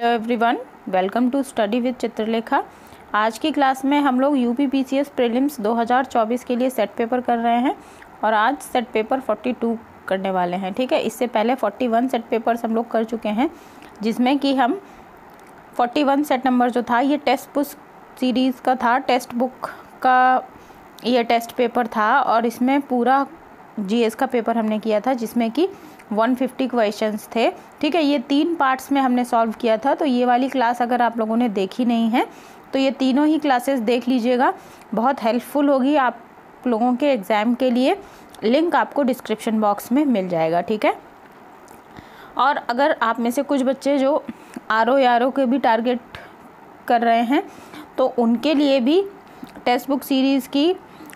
Hello everyone, welcome to study with Chitralekha. आज की class में हम लोग यूपीपीसीएस प्रीलिम्स 2024 के लिए सेट पेपर कर रहे हैं और आज सेट पेपर 42 करने वाले हैं। ठीक है, इससे पहले 41 सेट पेपर्स हम लोग कर चुके हैं, जिसमें कि हम 41 सेट नंबर जो था ये टेक्स्ट बुक सीरीज़ का था, टेक्स्ट बुक का ये टेस्ट पेपर था और इसमें पूरा जीएस का पेपर हमने किया था, जिसमें कि 150 क्वेश्चंस थे। ठीक है, ये 3 पार्ट्स में हमने सॉल्व किया था। तो ये वाली क्लास अगर आप लोगों ने देखी नहीं है तो ये तीनों ही क्लासेस देख लीजिएगा, बहुत हेल्पफुल होगी आप लोगों के एग्ज़ाम के लिए। लिंक आपको डिस्क्रिप्शन बॉक्स में मिल जाएगा। ठीक है, और अगर आप में से कुछ बच्चे जो आरओ के भी टारगेट कर रहे हैं तो उनके लिए भी टेक्स्ट बुक सीरीज़ की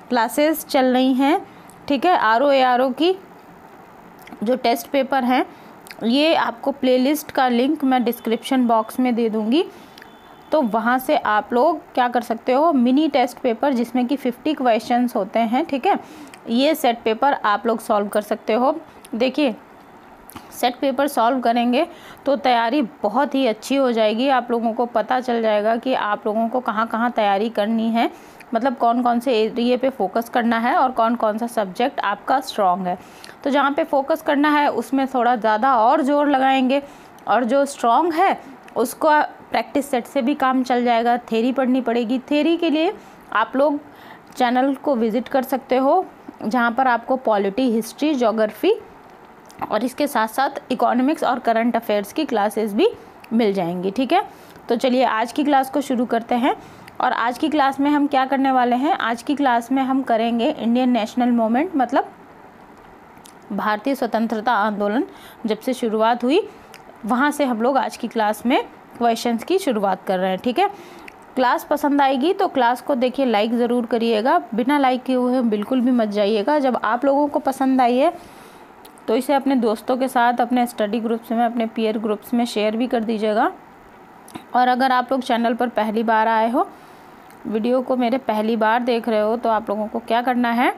क्लासेस चल रही हैं। ठीक है, आरओ की जो टेस्ट पेपर हैं ये आपको प्लेलिस्ट का लिंक मैं डिस्क्रिप्शन बॉक्स में दे दूंगी, तो वहाँ से आप लोग क्या कर सकते हो, मिनी टेस्ट पेपर जिसमें कि 50 क्वेश्चंस होते हैं। ठीक है, ये सेट पेपर आप लोग सॉल्व कर सकते हो। देखिए, सेट पेपर सॉल्व करेंगे तो तैयारी बहुत ही अच्छी हो जाएगी। आप लोगों को पता चल जाएगा कि आप लोगों को कहाँ कहाँ तैयारी करनी है, मतलब कौन कौन से एरिया पे फोकस करना है और कौन कौन सा सब्जेक्ट आपका स्ट्रॉन्ग है। तो जहाँ पे फोकस करना है उसमें थोड़ा ज़्यादा और जोर लगाएंगे, और जो स्ट्रॉन्ग है उसको प्रैक्टिस सेट से भी काम चल जाएगा। थ्योरी पढ़नी पड़ेगी। थ्योरी के लिए आप लोग चैनल को विज़िट कर सकते हो, जहाँ पर आपको पॉलिटी, हिस्ट्री, ज्योग्राफी और इसके साथ साथ इकोनॉमिक्स और करंट अफेयर्स की क्लासेस भी मिल जाएंगी। ठीक है, तो चलिए आज की क्लास को शुरू करते हैं। और आज की क्लास में हम क्या करने वाले हैं, आज की क्लास में हम करेंगे इंडियन नेशनल मूवमेंट, मतलब भारतीय स्वतंत्रता आंदोलन जब से शुरुआत हुई वहाँ से हम लोग आज की क्लास में क्वेश्चंस की शुरुआत कर रहे हैं। ठीक है, क्लास पसंद आएगी तो क्लास को देखिए लाइक ज़रूर करिएगा, बिना लाइक किए हुए बिल्कुल भी मत जाइएगा। जब आप लोगों को पसंद आई है तो इसे अपने दोस्तों के साथ, अपने स्टडी ग्रुप्स में, अपने पीयर ग्रुप्स में शेयर भी कर दीजिएगा। और अगर आप लोग चैनल पर पहली बार आए हो, वीडियो को मेरे पहली बार देख रहे हो, तो आप लोगों को क्या करना है,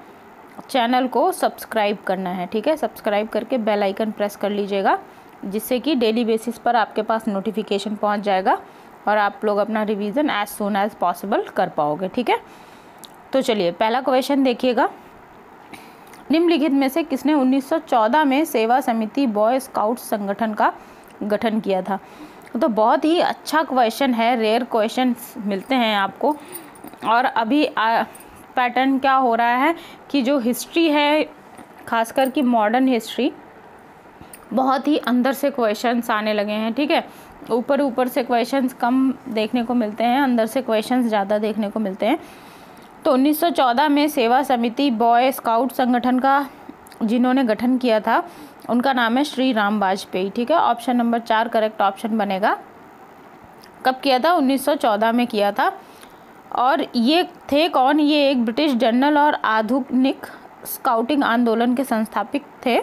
चैनल को सब्सक्राइब करना है। ठीक है, सब्सक्राइब करके बेल आइकन प्रेस कर लीजिएगा, जिससे कि डेली बेसिस पर आपके पास नोटिफिकेशन पहुंच जाएगा और आप लोग अपना revision as soon as possible कर पाओगे। ठीक है, तो चलिए पहला क्वेश्चन देखिएगा। निम्नलिखित में से किसने 1914 में सेवा समिति बॉय स्काउट संगठन का गठन किया था? तो बहुत ही अच्छा क्वेश्चन है, रेयर क्वेश्चन मिलते हैं आपको। और अभी पैटर्न क्या हो रहा है कि जो हिस्ट्री है, खासकर कि मॉडर्न हिस्ट्री, बहुत ही अंदर से क्वेश्चंस आने लगे हैं। ठीक है, ऊपर से क्वेश्चंस कम देखने को मिलते हैं, अंदर से क्वेश्चंस ज़्यादा देखने को मिलते हैं। तो 1914 में सेवा समिति बॉय स्काउट संगठन का जिन्होंने गठन किया था उनका नाम है श्री राम वाजपेयी। ठीक है, ऑप्शन नंबर 4 करेक्ट ऑप्शन बनेगा। कब किया था? 1914 में किया था। और ये थे कौन? ये एक ब्रिटिश जनरल और आधुनिक स्काउटिंग आंदोलन के संस्थापक थे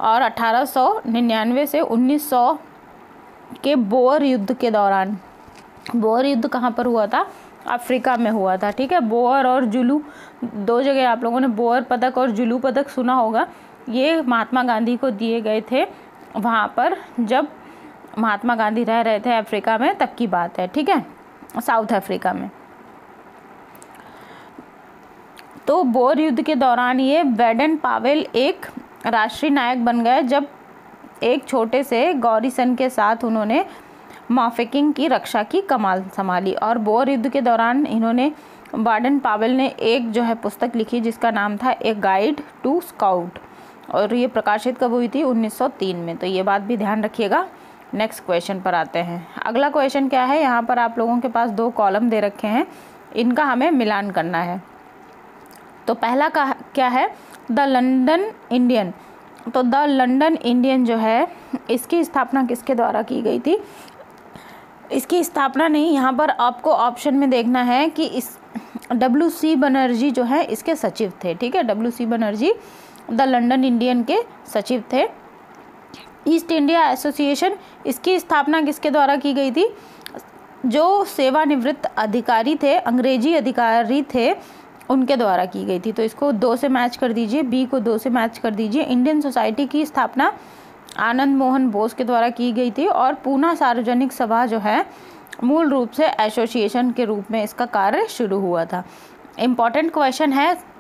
और 1899 से 1900 के बोअर युद्ध के दौरान, बोअर युद्ध कहाँ पर हुआ था? अफ्रीका में हुआ था। ठीक है, बोअर और जुलू, दो जगह आप लोगों ने बोअर पदक और जुलू पदक सुना होगा। ये महात्मा गांधी को दिए गए थे वहाँ पर, जब महात्मा गांधी रह रहे थे अफ्रीका में, तब की बात है। ठीक है, साउथ अफ्रीका में। तो बोअर युद्ध के दौरान ये बैडन पावेल एक राष्ट्रीय नायक बन गए, जब एक छोटे से गॉरिसन के साथ उन्होंने माफिकिंग की रक्षा की कमान संभाली। और बोअर युद्ध के दौरान इन्होंने, बाडन पावेल ने एक जो है पुस्तक लिखी जिसका नाम था ए गाइड टू स्काउट, और ये प्रकाशित कब हुई थी? 1903 में। तो ये बात भी ध्यान रखिएगा। नेक्स्ट क्वेश्चन पर आते हैं। अगला क्वेश्चन क्या है, यहाँ पर आप लोगों के पास 2 कॉलम दे रखे हैं, इनका हमें मिलान करना है। तो पहला का क्या है? The London Indian. तो द लंदन इंडियन जो है, इसकी स्थापना किसके द्वारा की गई थी? इसकी स्थापना नहीं, यहाँ पर आपको ऑप्शन में देखना है कि इस WC बनर्जी जो है इसके सचिव थे। ठीक है, WC Banerjee the London Indian के सचिव थे। ईस्ट इंडिया एसोसिएशन, इसकी स्थापना किसके द्वारा की गई थी? जो सेवानिवृत्त अधिकारी थे, अंग्रेजी अधिकारी थे, उनके द्वारा की गई थी। तो इसको 2 से मैच कर दीजिए, बी को 2 से मैच कर दीजिए। इंडियन सोसाइटी की स्थापना आनंद मोहन बोस के द्वारा की गई थी। और पूना सार्वजनिक सभा जो है मूल रूप से एसोसिएशन के रूप में इसका कार्य शुरू हुआ था। इम्पॉर्टेंट क्वेश्चन है,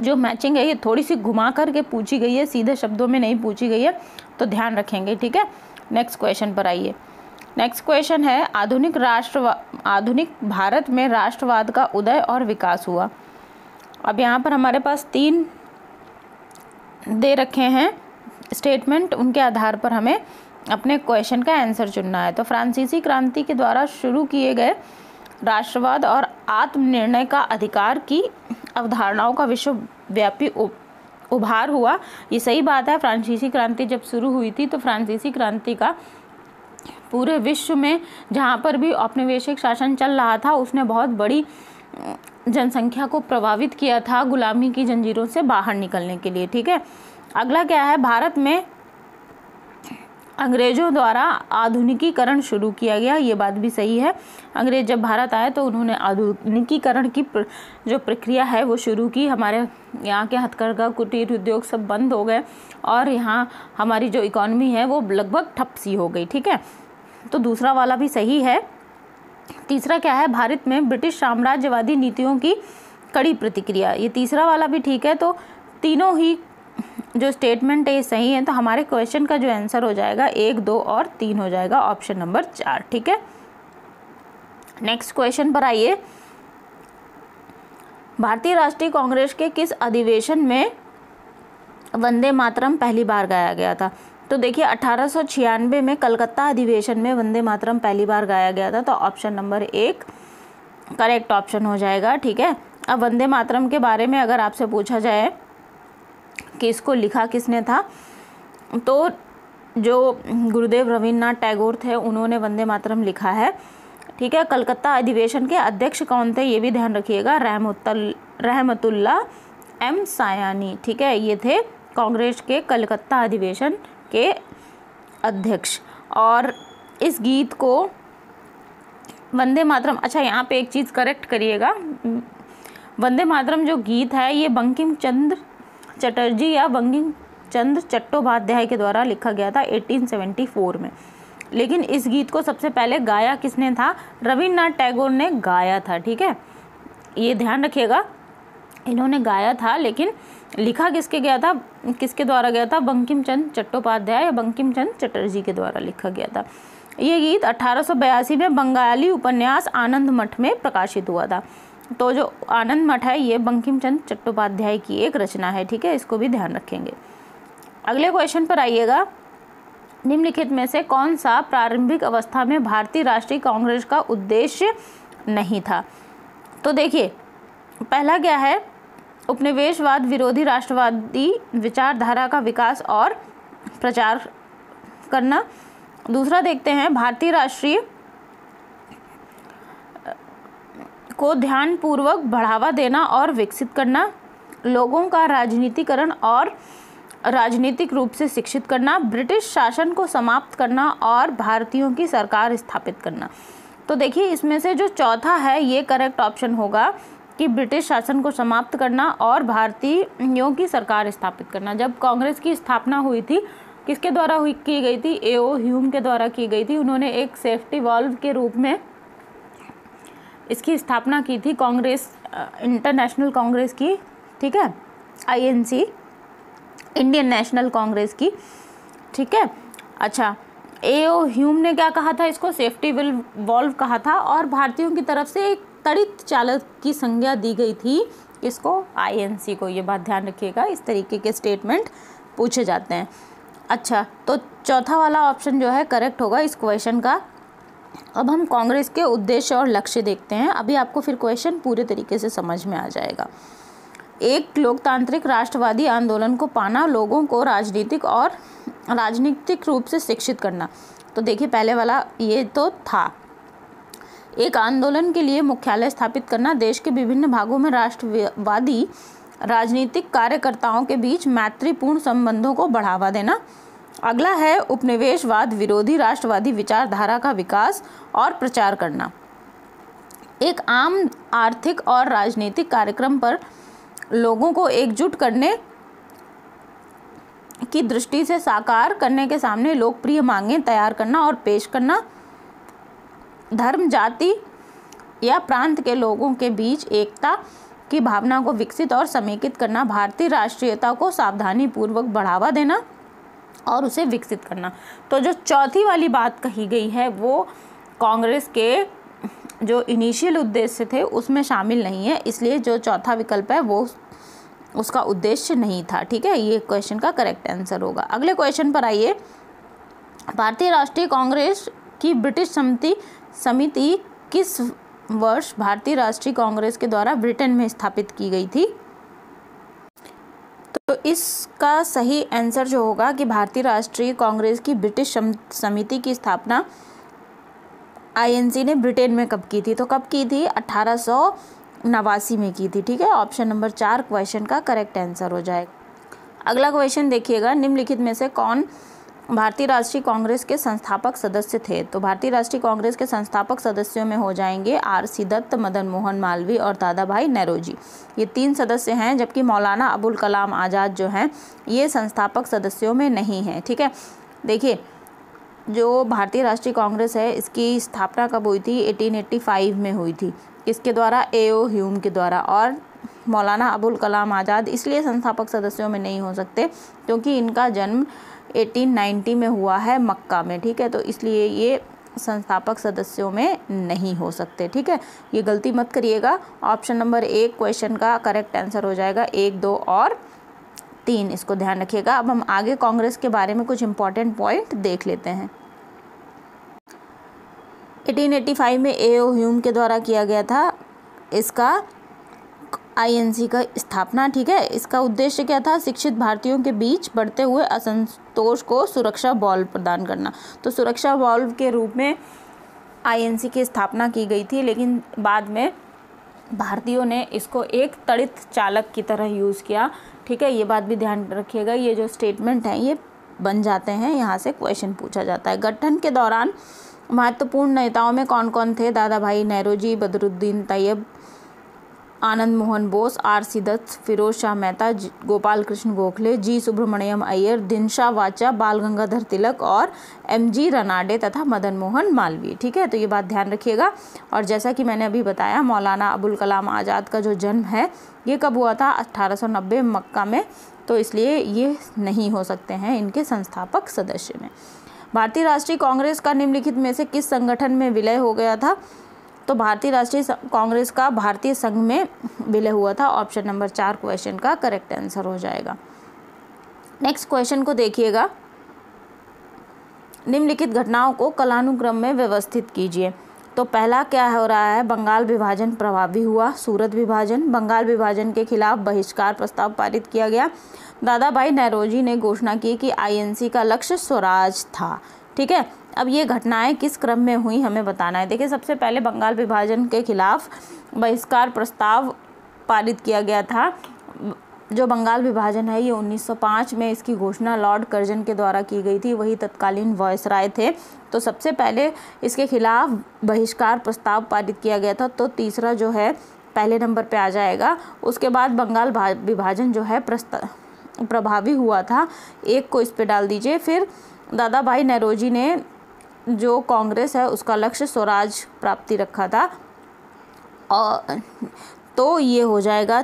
जो मैचिंग है ये थोड़ी सी घुमा करके पूछी गई है, सीधे शब्दों में नहीं पूछी गई है, तो ध्यान रखेंगे, ठीक है। नेक्स्ट क्वेश्चन पर आइए। नेक्स्ट क्वेश्चन है, आधुनिक भारत में राष्ट्रवाद का उदय और विकास हुआ। अब यहाँ पर हमारे पास 3 दे रखे हैं स्टेटमेंट, उनके आधार पर हमें अपने क्वेश्चन का आंसर चुनना है। तो फ्रांसीसी क्रांति के द्वारा शुरू किए गए राष्ट्रवाद और आत्मनिर्णय का अधिकार की अवधारणाओं का विश्वव्यापी उभार हुआ। ये सही बात है, फ्रांसीसी क्रांति जब शुरू हुई थी तो फ्रांसीसी क्रांति का पूरे विश्व में जहाँ पर भी औपनिवेशिक शासन चल रहा था उसने बहुत बड़ी जनसंख्या को प्रभावित किया था गुलामी की जंजीरों से बाहर निकलने के लिए, ठीक है। अगला क्या है, भारत में अंग्रेजों द्वारा आधुनिकीकरण शुरू किया गया। ये बात भी सही है, अंग्रेज जब भारत आए तो उन्होंने आधुनिकीकरण की जो प्रक्रिया है वो शुरू की। हमारे यहाँ के हथकरघा कुटीर उद्योग सब बंद हो गए और यहाँ हमारी जो इकॉनमी है वो लगभग ठप सी हो गई, ठीक है। तो दूसरा वाला भी सही है। तीसरा क्या है, भारत में ब्रिटिश साम्राज्यवादी नीतियों की कड़ी प्रतिक्रिया, ये तीसरा वाला भी ठीक है। तो तीनों ही जो स्टेटमेंट है सही है, तो हमारे क्वेश्चन का जो आंसर हो जाएगा 1, 2 और 3 हो जाएगा, ऑप्शन नंबर 4, ठीक है। नेक्स्ट क्वेश्चन पर आइए। भारतीय राष्ट्रीय कांग्रेस के किस अधिवेशन में वंदे मातरम पहली बार गाया गया था? तो देखिए 1896 में कलकत्ता अधिवेशन में वंदे मातरम पहली बार गाया गया था, तो ऑप्शन नंबर 1 करेक्ट ऑप्शन हो जाएगा, ठीक है। अब वंदे मातरम के बारे में अगर आपसे पूछा जाए कि इसको लिखा किसने था, तो जो गुरुदेव रवींद्रनाथ टैगोर थे उन्होंने वंदे मातरम लिखा है, ठीक है। कलकत्ता अधिवेशन के अध्यक्ष कौन थे ये भी ध्यान रखिएगा, रहमतुल्लाह एम सायानी, ठीक है। ये थे कांग्रेस के कलकत्ता अधिवेशन के अध्यक्ष। और इस गीत को वंदे मातरम, अच्छा यहाँ पे एक चीज़ करेक्ट करिएगा, वंदे मातरम जो गीत है ये बंकिम चंद्र चटर्जी या बंकिम चंद्र चट्टोपाध्याय के द्वारा लिखा गया था 1874 में। लेकिन इस गीत को सबसे पहले गाया किसने था? रविन्द्रनाथ टैगोर ने गाया था, ठीक है। ये ध्यान रखिएगा, इन्होंने गाया था, लेकिन लिखा किसके द्वारा गया था? बंकिम चंद्र चट्टोपाध्याय या बंकिम चंद्र चटर्जी के द्वारा लिखा गया था। ये गीत 1882 में बंगाली उपन्यास आनंद मठ में प्रकाशित हुआ था। तो जो आनंद मठ है ये बंकिम चंद्र चट्टोपाध्याय की एक रचना है, ठीक है, इसको भी ध्यान रखेंगे। अगले क्वेश्चन पर आइएगा। निम्नलिखित में से कौन सा प्रारंभिक अवस्था में भारतीय राष्ट्रीय कांग्रेस का उद्देश्य नहीं था? तो देखिए पहला क्या है, उपनिवेशवाद विरोधी राष्ट्रवादी विचारधारा का विकास और प्रचार करना। दूसरा देखते हैं, भारतीय राष्ट्रीय को ध्यानपूर्वक बढ़ावा देना और विकसित करना, लोगों का राजनीतिकरण और राजनीतिक रूप से शिक्षित करना, ब्रिटिश शासन को समाप्त करना और भारतीयों की सरकार स्थापित करना। तो देखिए इसमें से जो चौथा है ये करेक्ट ऑप्शन होगा कि ब्रिटिश शासन को समाप्त करना और भारतीयों की सरकार स्थापित करना। जब कांग्रेस की स्थापना हुई थी किसके द्वारा की गई थी? A.O. ह्यूम के द्वारा की गई थी। उन्होंने एक सेफ्टी वॉल्व के रूप में इसकी स्थापना की थी, कांग्रेस इंटरनेशनल कांग्रेस की, ठीक है, INC इंडियन नेशनल कांग्रेस की, ठीक है। अच्छा, A.O. ह्यूम ने क्या कहा था? इसको सेफ्टी वॉल्व कहा था और भारतीयों की तरफ से एक तड़ित चालक की संज्ञा दी गई थी इसको, INC को। ये बात ध्यान रखिएगा, इस तरीके के स्टेटमेंट पूछे जाते हैं। अच्छा, तो चौथा वाला ऑप्शन जो है करेक्ट होगा इस क्वेश्चन का। अब हम कांग्रेस के उद्देश्य और लक्ष्य देखते हैं, अभी आपको फिर क्वेश्चन पूरे तरीके से समझ में आ जाएगा। एक लोकतांत्रिक राष्ट्रवादी आंदोलन को पाना, लोगों को राजनीतिक रूप से शिक्षित करना। तो देखिए पहले वाला ये तो था। एक आंदोलन के लिए मुख्यालय स्थापित करना, देश के विभिन्न भागों में राष्ट्रवादी राजनीतिक कार्यकर्ताओं के बीच मैत्रीपूर्ण संबंधों को बढ़ावा देना। अगला है उपनिवेशवाद विरोधी राष्ट्रवादी विचारधारा का विकास और प्रचार करना। एक आम आर्थिक और राजनीतिक कार्यक्रम पर लोगों को एकजुट करने की दृष्टि से साकार करने के सामने लोकप्रिय मांगें तैयार करना और पेश करना, धर्म, जाति या प्रांत के लोगों के बीच एकता की भावना को विकसित और समेकित करना, भारतीय राष्ट्रीयता को सावधानी पूर्वक बढ़ावा देना और उसे विकसित करना। तो जो चौथी वाली बात कही गई है वो कांग्रेस के जो इनिशियल उद्देश्य थे उसमें शामिल नहीं है, इसलिए जो चौथा विकल्प है वो उसका उद्देश्य नहीं था। ठीक है, ये क्वेश्चन का करेक्ट आंसर होगा। अगले क्वेश्चन पर आइए। भारतीय राष्ट्रीय कांग्रेस की ब्रिटिश समिति किस वर्ष भारतीय राष्ट्रीय कांग्रेस के द्वारा ब्रिटेन में स्थापित की गई थी? तो इसका सही आंसर जो होगा कि भारतीय राष्ट्रीय कांग्रेस की ब्रिटिश समिति की स्थापना INC ने ब्रिटेन में कब की थी? तो कब की थी? 1889 में की थी। ठीक है, ऑप्शन नंबर 4 क्वेश्चन का करेक्ट आंसर हो जाएगा। अगला क्वेश्चन देखिएगा, निम्नलिखित में से कौन भारतीय राष्ट्रीय कांग्रेस के संस्थापक सदस्य थे? तो भारतीय राष्ट्रीय कांग्रेस के संस्थापक सदस्यों में हो जाएंगे RC दत्त, मदन मोहन मालवीय और दादा भाई नौरोजी। ये 3 सदस्य हैं, जबकि मौलाना अबुल कलाम आज़ाद जो हैं ये संस्थापक सदस्यों में नहीं हैं। ठीक है, देखिए जो भारतीय राष्ट्रीय कांग्रेस है इसकी स्थापना कब हुई थी? 1885 में हुई थी। किसके द्वारा? A.O. ह्यूम के द्वारा। और मौलाना अबुल कलाम आज़ाद इसलिए संस्थापक सदस्यों में नहीं हो सकते क्योंकि इनका जन्म 1890 में हुआ है मक्का में। ठीक है, तो इसलिए ये संस्थापक सदस्यों में नहीं हो सकते। ठीक है, ये गलती मत करिएगा। ऑप्शन नंबर 1 क्वेश्चन का करेक्ट आंसर हो जाएगा। 1, 2 और 3 इसको ध्यान रखिएगा। अब हम आगे कांग्रेस के बारे में कुछ इंपॉर्टेंट पॉइंट देख लेते हैं। 1885 में A.O. ह्यूम के द्वारा किया गया था इसका INC का स्थापना। ठीक है, इसका उद्देश्य क्या था? शिक्षित भारतीयों के बीच बढ़ते हुए असंतोष को सुरक्षा बॉल्व प्रदान करना। तो सुरक्षा बॉल्व के रूप में INC की स्थापना की गई थी, लेकिन बाद में भारतीयों ने इसको एक तड़ित चालक की तरह यूज़ किया। ठीक है, ये बात भी ध्यान रखिएगा। ये जो स्टेटमेंट हैं ये बन जाते हैं, यहाँ से क्वेश्चन पूछा जाता है। गठन के दौरान महत्वपूर्ण नेताओं में कौन कौन थे? दादा भाई नौरोजी, बदरुद्दीन तैयब, आनंद मोहन बोस, RC दत्त, फिरोज शाह मेहता, गोपाल कृष्ण गोखले, G. सुब्रमण्यम अय्यर, दिनशा वाचा, बाल गंगाधर तिलक और MG रनाडे तथा मदन मोहन मालवीय। ठीक है, तो ये बात ध्यान रखिएगा। और जैसा कि मैंने अभी बताया, मौलाना अबुल कलाम आज़ाद का जो जन्म है ये कब हुआ था? 1890 मक्का में, तो इसलिए ये नहीं हो सकते हैं इनके संस्थापक सदस्य में। भारतीय राष्ट्रीय कांग्रेस का निम्नलिखित में से किस संगठन में विलय हो गया था? तो भारतीय राष्ट्रीय कांग्रेस का भारतीय संघ में विलय हुआ था। ऑप्शन नंबर 4 क्वेश्चन का करेक्ट आंसर हो जाएगा। नेक्स्ट क्वेश्चन को देखिएगा, निम्नलिखित घटनाओं को कालानुक्रम में व्यवस्थित कीजिए। तो पहला क्या हो रहा है? बंगाल विभाजन प्रभावी हुआ। सूरत विभाजन, बंगाल विभाजन के खिलाफ बहिष्कार प्रस्ताव पारित किया गया। दादा भाई नौरोजी ने घोषणा की कि INC का लक्ष्य स्वराज था। ठीक है, अब ये घटनाएं किस क्रम में हुई हमें बताना है। देखिए, सबसे पहले बंगाल विभाजन के खिलाफ बहिष्कार प्रस्ताव पारित किया गया था। जो बंगाल विभाजन है ये 1905 में इसकी घोषणा लॉर्ड कर्जन के द्वारा की गई थी, वही तत्कालीन वायसराय थे। तो सबसे पहले इसके खिलाफ बहिष्कार प्रस्ताव पारित किया गया था। तो तीसरा जो है पहले नंबर पे आ जाएगा। उसके बाद बंगाल विभाजन जो है प्रभावी हुआ था, 1 को इस पे डाल दीजिए। फिर दादा भाई नौरोजी ने जो कांग्रेस है उसका लक्ष्य स्वराज प्राप्ति रखा था, और तो ये हो जाएगा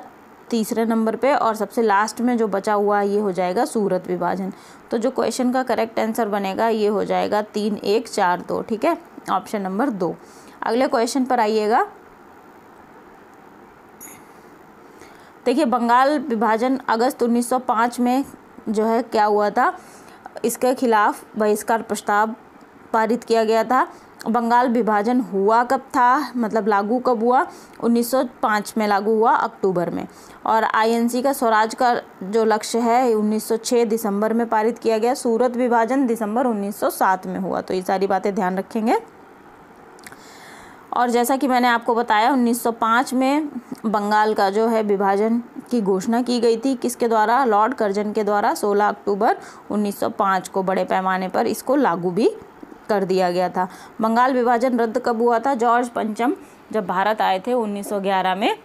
तीसरे नंबर पे। और सबसे लास्ट में जो बचा हुआ ये हो जाएगा सूरत विभाजन। तो जो क्वेश्चन का करेक्ट आंसर बनेगा ये हो जाएगा 3, 1, 4, 2। ठीक है, ऑप्शन नंबर 2। अगले क्वेश्चन पर आइएगा। देखिए, बंगाल विभाजन अगस्त 1905 में जो है क्या हुआ था, इसके खिलाफ बहिष्कार प्रस्ताव पारित किया गया था। बंगाल विभाजन हुआ कब था, मतलब लागू कब हुआ? 1905 में लागू हुआ, अक्टूबर में। और INC का स्वराज का जो लक्ष्य है 1906 दिसंबर में पारित किया गया। सूरत विभाजन दिसंबर 1907 में हुआ। तो ये सारी बातें ध्यान रखेंगे। और जैसा कि मैंने आपको बताया 1905 में बंगाल का जो है विभाजन की घोषणा की गई थी, किसके द्वारा? लॉर्ड कर्जन के द्वारा। 16 अक्टूबर 1905 को बड़े पैमाने पर इसको लागू भी कर दिया गया था। बंगाल विभाजन रद्द कब हुआ था? जॉर्ज पंचम जब भारत आए थे 1911 में,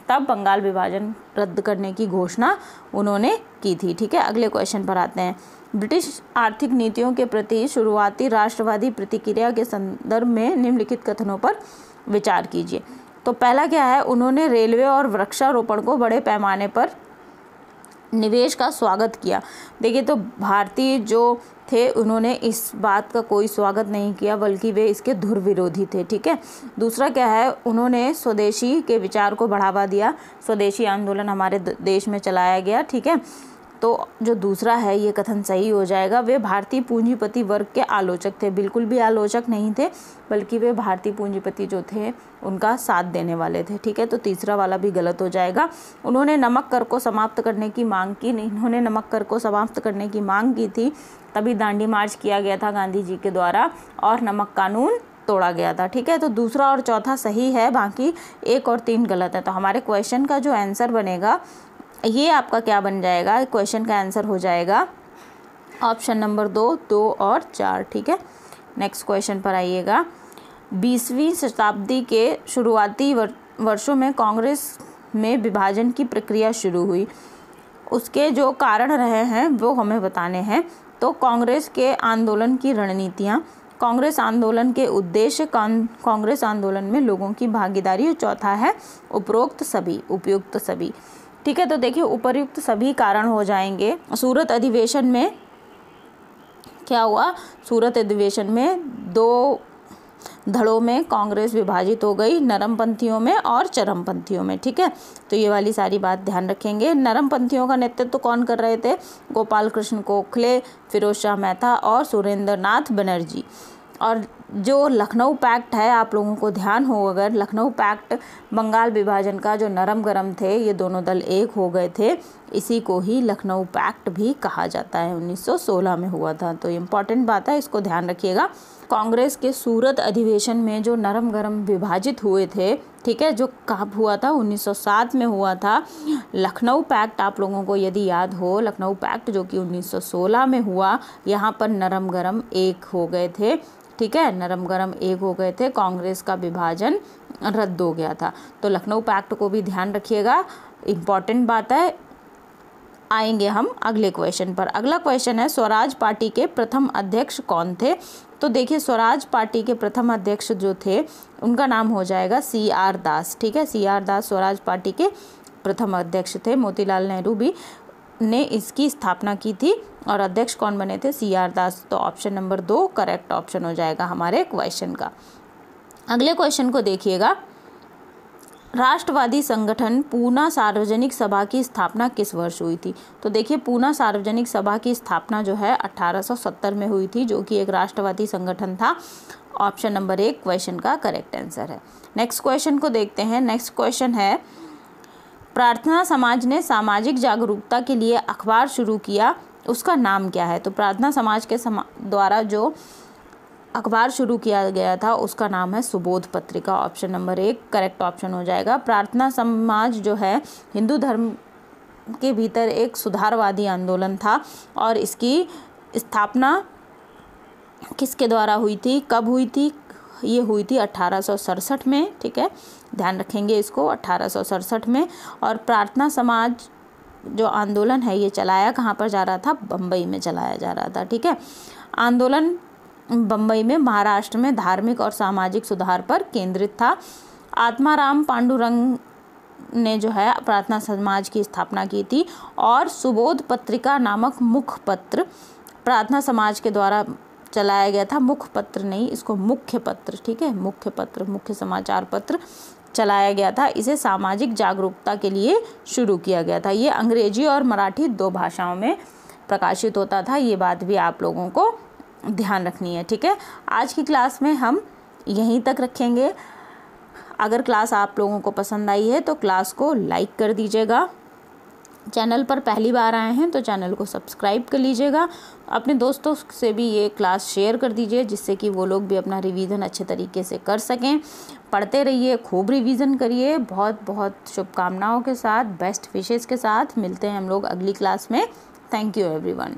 तब बंगाल विभाजन रद्द करने की घोषणा उन्होंने की थी। ठीक है, अगले क्वेश्चन पर आते हैं। ब्रिटिश आर्थिक नीतियों के प्रति शुरुआती राष्ट्रवादी प्रतिक्रिया के संदर्भ में निम्नलिखित कथनों पर विचार कीजिए। तो पहला क्या है, उन्होंने रेलवे और वृक्षारोपण को बड़े पैमाने पर निवेश का स्वागत किया। देखिए, तो भारतीय जो थे उन्होंने इस बात का कोई स्वागत नहीं किया, बल्कि वे इसके धुर विरोधी थे। ठीक है, दूसरा क्या है, उन्होंने स्वदेशी के विचार को बढ़ावा दिया, स्वदेशी आंदोलन हमारे देश में चलाया गया। ठीक है, तो जो दूसरा है ये कथन सही हो जाएगा। वे भारतीय पूंजीपति वर्ग के आलोचक थे, बिल्कुल भी आलोचक नहीं थे, बल्कि वे भारतीय पूंजीपति जो थे उनका साथ देने वाले थे। ठीक है, तो तीसरा वाला भी गलत हो जाएगा। उन्होंने नमक कर को समाप्त करने की मांग की, इन्होंने नमक कर को समाप्त करने की मांग की थी, तभी दांडी मार्च किया गया था गांधी जी के द्वारा और नमक कानून तोड़ा गया था। ठीक है, तो दूसरा और चौथा सही है, बाकी 1 और 3 गलत है। तो हमारे क्वेश्चन का जो आंसर बनेगा ये आपका क्या बन जाएगा, क्वेश्चन का आंसर हो जाएगा ऑप्शन नंबर 2, 2 और 4। ठीक है, नेक्स्ट क्वेश्चन पर आइएगा। 20वीं शताब्दी के शुरुआती वर्षों में कांग्रेस में विभाजन की प्रक्रिया शुरू हुई, उसके जो कारण रहे हैं वो हमें बताने हैं। तो कांग्रेस के आंदोलन की रणनीतियाँ, कांग्रेस आंदोलन के उद्देश्य, कांग्रेस आंदोलन में लोगों की भागीदारी, और चौथा है उपरोक्त सभी, उपयुक्त सभी। ठीक है, तो देखिए उपर्युक्त सभी कारण हो जाएंगे। सूरत अधिवेशन में क्या हुआ, सूरत अधिवेशन में 2 धड़ों में कांग्रेस विभाजित हो गई, नरमपंथियों में और चरमपंथियों में। ठीक है, तो ये वाली सारी बात ध्यान रखेंगे। नरमपंथियों का नेतृत्व कौन कर रहे थे, गोपाल कृष्ण गोखले, फिरोज शाह मेहता और सुरेंद्र नाथ बनर्जी। और जो लखनऊ पैक्ट है, आप लोगों को ध्यान हो अगर, लखनऊ पैक्ट बंगाल विभाजन का जो नरम गरम थे, ये दोनों दल एक हो गए थे, इसी को ही लखनऊ पैक्ट भी कहा जाता है। 1916 में हुआ था, तो इम्पॉर्टेंट बात है, इसको ध्यान रखिएगा। कांग्रेस के सूरत अधिवेशन में जो नरम गरम विभाजित हुए थे, ठीक है, जो कब हुआ था, 1907 में हुआ था। लखनऊ पैक्ट आप लोगों को यदि याद हो, लखनऊ पैक्ट जो कि 1916 में हुआ, यहाँ पर नरम गरम एक हो गए थे। ठीक है, नरम गरम एक हो गए थे, कांग्रेस का विभाजन रद्द हो गया था। तो लखनऊ पैक्ट को भी ध्यान रखिएगा, इम्पॉर्टेंट बात है। आएंगे हम अगले क्वेश्चन पर। अगला क्वेश्चन है, स्वराज पार्टी के प्रथम अध्यक्ष कौन थे। तो देखिए, स्वराज पार्टी के प्रथम अध्यक्ष जो थे उनका नाम हो जाएगा CR दास। ठीक है, CR दास स्वराज पार्टी के प्रथम अध्यक्ष थे। मोतीलाल नेहरू भी ने इसकी स्थापना की थी और अध्यक्ष कौन बने थे, CR दास। तो ऑप्शन नंबर 2 करेक्ट ऑप्शन हो जाएगा हमारे क्वेश्चन का। अगले क्वेश्चन को देखिएगा, राष्ट्रवादी संगठन पूना सार्वजनिक सभा की स्थापना किस वर्ष हुई थी। तो देखिए, पूना सार्वजनिक सभा की स्थापना जो है 1870 में हुई थी, जो कि एक राष्ट्रवादी संगठन था। ऑप्शन नंबर 1 क्वेश्चन का करेक्ट आंसर है। नेक्स्ट क्वेश्चन को देखते हैं। नेक्स्ट क्वेश्चन है, प्रार्थना समाज ने सामाजिक जागरूकता के लिए अखबार शुरू किया, उसका नाम क्या है। तो प्रार्थना समाज के द्वारा जो अखबार शुरू किया गया था उसका नाम है सुबोध पत्रिका। ऑप्शन नंबर 1 करेक्ट ऑप्शन हो जाएगा। प्रार्थना समाज जो है हिंदू धर्म के भीतर एक सुधारवादी आंदोलन था और इसकी स्थापना किसके द्वारा हुई थी, कब हुई थी, ये हुई थी 1867 में। ठीक है, ध्यान रखेंगे इसको, 1867 में। और प्रार्थना समाज जो आंदोलन है ये चलाया कहाँ पर जा रहा था, बम्बई में चलाया जा रहा था। ठीक है, आंदोलन बम्बई में महाराष्ट्र में धार्मिक और सामाजिक सुधार पर केंद्रित था। आत्माराम पांडुरंग ने जो है प्रार्थना समाज की स्थापना की थी और सुबोध पत्रिका नामक मुखपत्र प्रार्थना समाज के द्वारा चलाया गया था। मुखपत्र नहीं, इसको मुख्य पत्र, ठीक है, मुख्य पत्र, मुख्य समाचार पत्र चलाया गया था। इसे सामाजिक जागरूकता के लिए शुरू किया गया था। ये अंग्रेजी और मराठी 2 भाषाओं में प्रकाशित होता था। ये बात भी आप लोगों को ध्यान रखनी है। ठीक है, आज की क्लास में हम यहीं तक रखेंगे। अगर क्लास आप लोगों को पसंद आई है तो क्लास को लाइक कर दीजिएगा। चैनल पर पहली बार आए हैं तो चैनल को सब्सक्राइब कर लीजिएगा। अपने दोस्तों से भी ये क्लास शेयर कर दीजिए, जिससे कि वो लोग भी अपना रिवीजन अच्छे तरीके से कर सकें। पढ़ते रहिए, खूब रिवीजन करिए। बहुत बहुत शुभकामनाओं के साथ, बेस्ट विशेस के साथ मिलते हैं हम लोग अगली क्लास में। Thank you everyone.